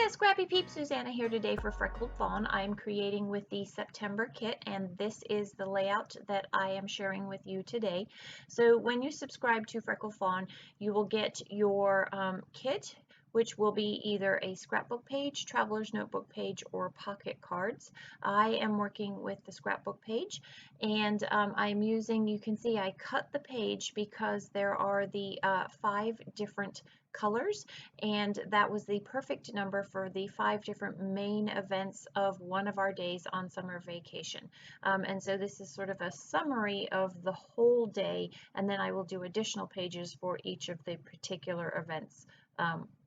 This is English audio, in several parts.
Hiya Scrappy Peeps, Suzanna here today for Freckled Fawn. I'm creating with the September kit, and this is the layout that I am sharing with you today. So when you subscribe to Freckled Fawn, you will get your kit, which will be either a scrapbook page, traveler's notebook page, or pocket cards. I am working with the scrapbook page, and I'm using, you can see I cut the page because there are the 5 different colors, and that was the perfect number for the 5 different main events of one of our days on summer vacation. And so this is sort of a summary of the whole day, and then I will do additional pages for each of the particular events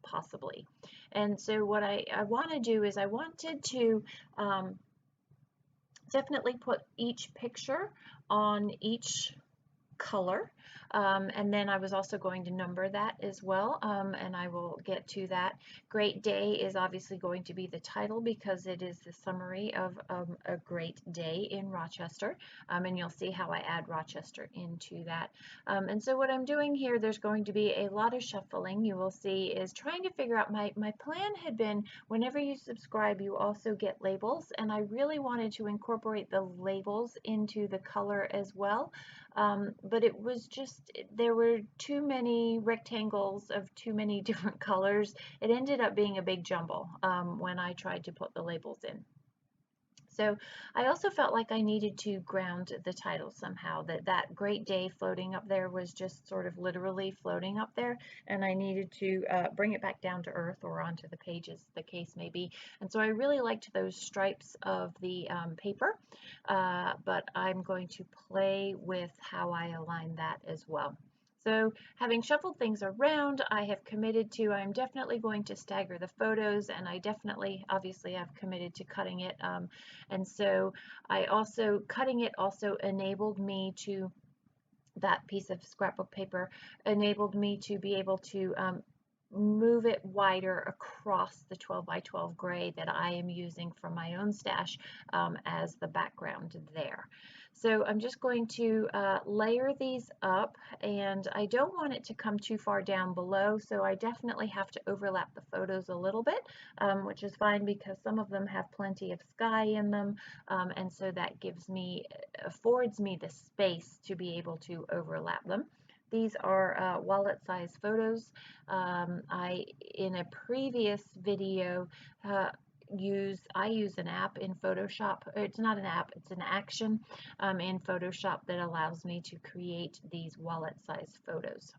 possibly. And so what I want to do is I wanted to definitely put each picture on each color, and then I was also going to number that as well, and I will get to that. Great Day is obviously going to be the title because it is the summary of a great day in Rochester, and you'll see how I add Rochester into that. And so what I'm doing here, there's going to be a lot of shuffling, you will see, is trying to figure out, my plan had been whenever you subscribe you also get labels, and I really wanted to incorporate the labels into the color as well. But it was just, there were too many rectangles of too many different colors. It ended up being a big jumble when I tried to put the labels in. So I also felt like I needed to ground the title somehow, that great day floating up there was just sort of literally floating up there, and I needed to bring it back down to earth or onto the pages, the case may be. And so I really liked those stripes of the paper, but I'm going to play with how I align that as well. So having shuffled things around, I have committed to, I'm definitely going to stagger the photos, and I definitely, obviously, have committed to cutting it. And so cutting it also enabled me to, that piece of scrapbook paper enabled me to be able to move it wider across the 12 by 12 gray that I am using from my own stash as the background there. So I'm just going to layer these up, and I don't want it to come too far down below, so I definitely have to overlap the photos a little bit, which is fine because some of them have plenty of sky in them, and so that affords me the space to be able to overlap them. These are wallet-sized photos. In a previous video, I use an app in Photoshop. It's not an app, it's an action in Photoshop that allows me to create these wallet-sized photos.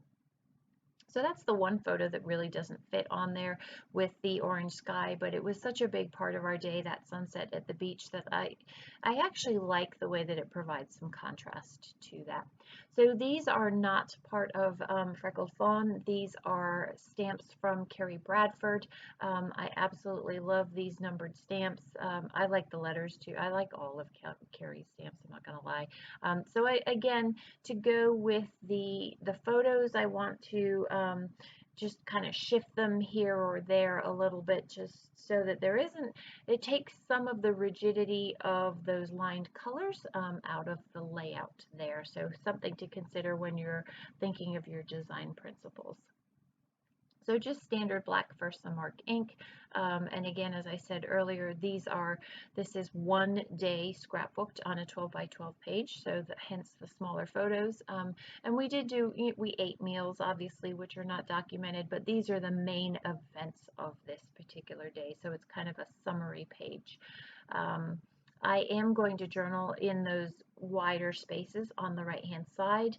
So that's the one photo that really doesn't fit on there with the orange sky, but it was such a big part of our day, that sunset at the beach, that I actually like the way that it provides some contrast to that. So these are not part of Freckled Fawn. These are stamps from Carrie Bradford. I absolutely love these numbered stamps. I like the letters too. I like all of Carrie's stamps, I'm not going to lie. So again, to go with the photos, I want to just kind of shift them here or there a little bit, just so that it takes some of the rigidity of those lined colors out of the layout there. So something to consider when you're thinking of your design principles. So just standard black Versa Mark ink, and again, as I said earlier, this is one day scrapbooked on a 12 by 12 page, so hence the smaller photos. And we ate meals, obviously, which are not documented, but these are the main events of this particular day, so it's kind of a summary page. I am going to journal in those wider spaces on the right hand side.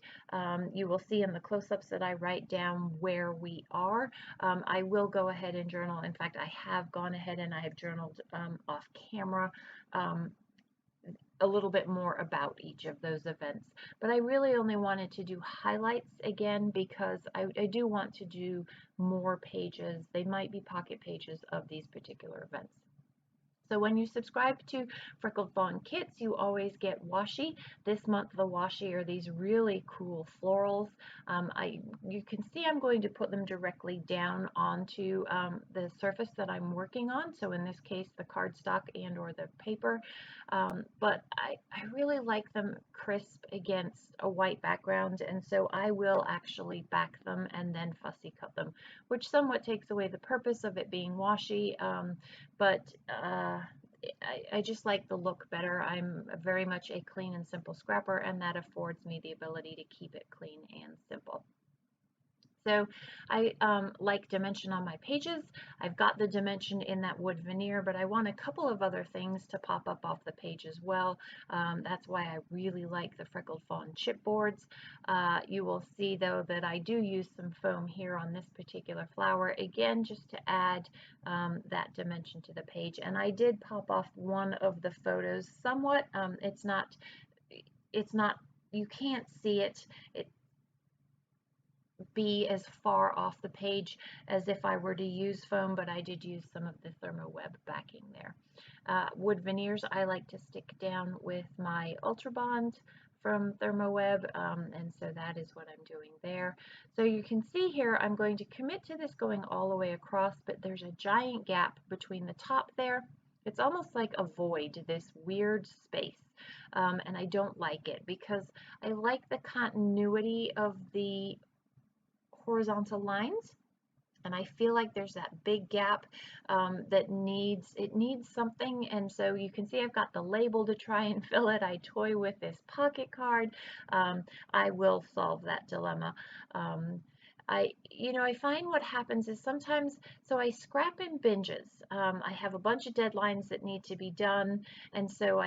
You will see in the close-ups that I write down where we are. I will go ahead and journal. In fact, I have gone ahead and I have journaled off camera a little bit more about each of those events. But I really only wanted to do highlights again because I do want to do more pages. They might be pocket pages of these particular events. So when you subscribe to Freckled Fawn Kits, you always get washi. This month the washi are these really cool florals. You can see I'm going to put them directly down onto the surface that I'm working on. So in this case, the cardstock and or the paper. But I really like them crisp against a white background, and so I will actually back them and then fussy cut them, which somewhat takes away the purpose of it being washi. But I just like the look better. I'm very much a clean and simple scrapper, and that affords me the ability to keep it clean and simple. So I like dimension on my pages. I've got the dimension in that wood veneer, but I want a couple of other things to pop up off the page as well. That's why I really like the Freckled Fawn chipboards. You will see though that I do use some foam here on this particular flower, again just to add that dimension to the page. And I did pop off one of the photos somewhat. It's not, you can't see it. Be as far off the page as if I were to use foam, but I did use some of the ThermoWeb backing there. Wood veneers I like to stick down with my Ultra Bond from ThermoWeb, and so that is what I'm doing there. So you can see here I'm going to commit to this going all the way across, but there's a giant gap between the top there. It's almost like a void, this weird space. And I don't like it because I like the continuity of the horizontal lines, and I feel like there's that big gap that needs something. And so you can see I've got the label to try and fill it. I toy with this pocket card. I will solve that dilemma. I find what happens is sometimes, so I scrap in binges. I have a bunch of deadlines that need to be done, and so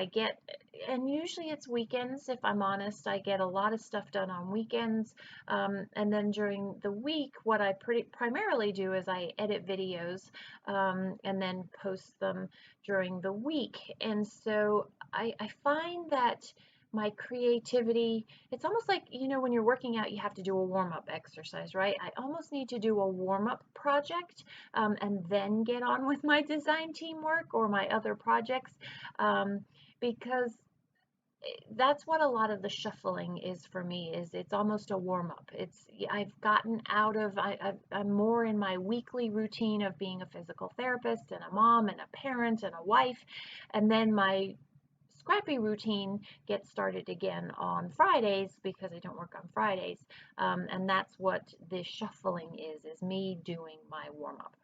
and usually it's weekends, if I'm honest. I get a lot of stuff done on weekends, and then during the week, what I primarily do is I edit videos and then post them during the week. And so I find that my creativity, it's almost like, when you're working out, you have to do a warm-up exercise, right? I almost need to do a warm-up project and then get on with my design teamwork or my other projects, because that's what a lot of the shuffling is for me. It's almost a warm-up. I've gotten out of, I'm more in my weekly routine of being a physical therapist and a mom and a parent and a wife, and then my scrappy routine gets started again on Fridays because I don't work on Fridays, and that's what this shuffling is me doing my warm-up,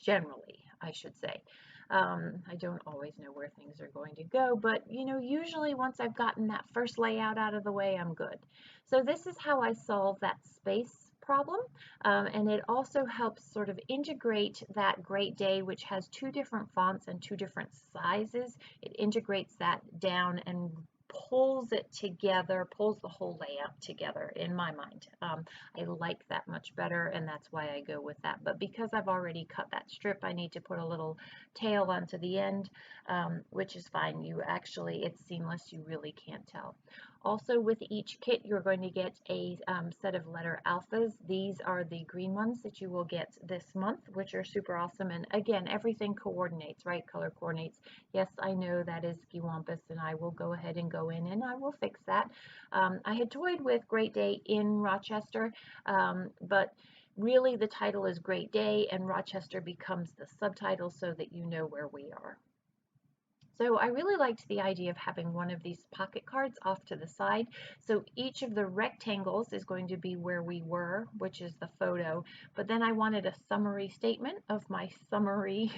generally, I should say. I don't always know where things are going to go, but usually once I've gotten that first layout out of the way, I'm good. So this is how I solve that space problem, and it also helps sort of integrate that Great Day, which has 2 different fonts and 2 different sizes. It integrates that down and pulls it together, pulls the whole layout together in my mind. I like that much better, and that's why I go with that. But because I've already cut that strip, I need to put a little tail onto the end, which is fine. It's seamless, you really can't tell. Also, with each kit, you're going to get a set of letter alphas. These are the green ones that you will get this month, which are super awesome. And again, everything coordinates, right? Color coordinates. Yes, I know that is skiwampus, and I will go ahead and go in and I will fix that. I had toyed with Great Day in Rochester, but really the title is Great Day, and Rochester becomes the subtitle so that you know where we are. So I really liked the idea of having one of these pocket cards off to the side. So each of the rectangles is going to be where we were, which is the photo. But then I wanted a summary statement of my summary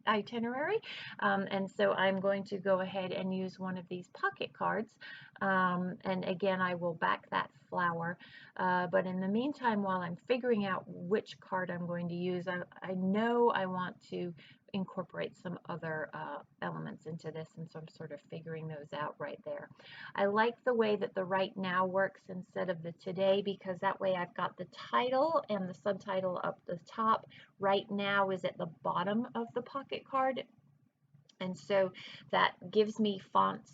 itinerary. And so I'm going to go ahead and use one of these pocket cards. And again, I will back that flower. But in the meantime, while I'm figuring out which card I'm going to use, I know I want to incorporate some other elements into this, and so I'm sort of figuring those out right there. I like the way that the right now works instead of the today, because that way I've got the title and the subtitle up the top. Right now is at the bottom of the pocket card, and so that gives me fonts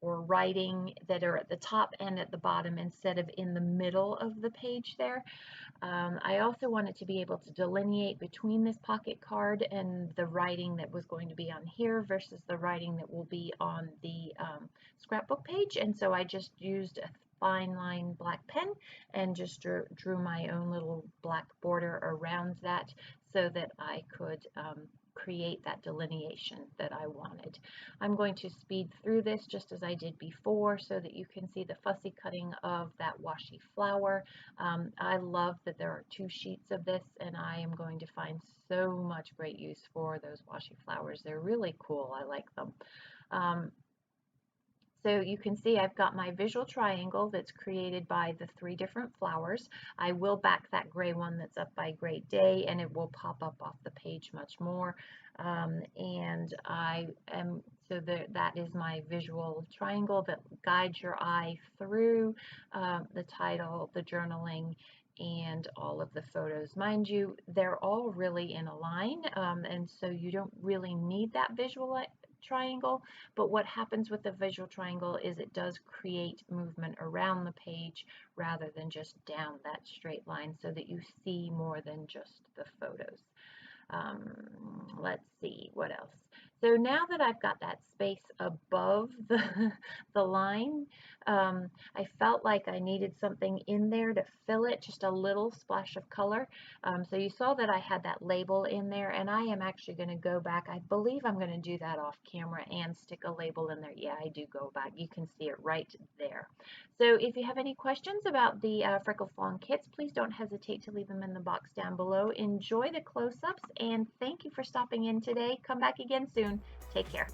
or writing that are at the top and at the bottom instead of in the middle of the page there. I also wanted to be able to delineate between this pocket card and the writing that was going to be on here versus the writing that will be on the scrapbook page, and so I just used a fine line black pen and just drew my own little black border around that so that I could create that delineation that I wanted. I'm going to speed through this just as I did before so that you can see the fussy cutting of that washi flower. I love that there are 2 sheets of this, and I am going to find so much great use for those washi flowers. They're really cool. I like them. So you can see I've got my visual triangle that's created by the 3 different flowers. I will back that gray one that's up by Great Day, and it will pop up off the page much more. That is my visual triangle that guides your eye through the title, the journaling, and all of the photos. Mind you, they're all really in a line, and so you don't really need that visual triangle, but what happens with the visual triangle is it does create movement around the page rather than just down that straight line so that you see more than just the photos. Let's see what else. So now that I've got that space above the line, I felt like I needed something in there to fill it, just a little splash of color. So you saw that I had that label in there, and I am actually going to go back. I believe I'm going to do that off camera and stick a label in there. Yeah, I do go back. You can see it right there. So if you have any questions about the Freckled Fawn kits, please don't hesitate to leave them in the box down below. Enjoy the close-ups, and thank you for stopping in today. Come back again soon. Take care.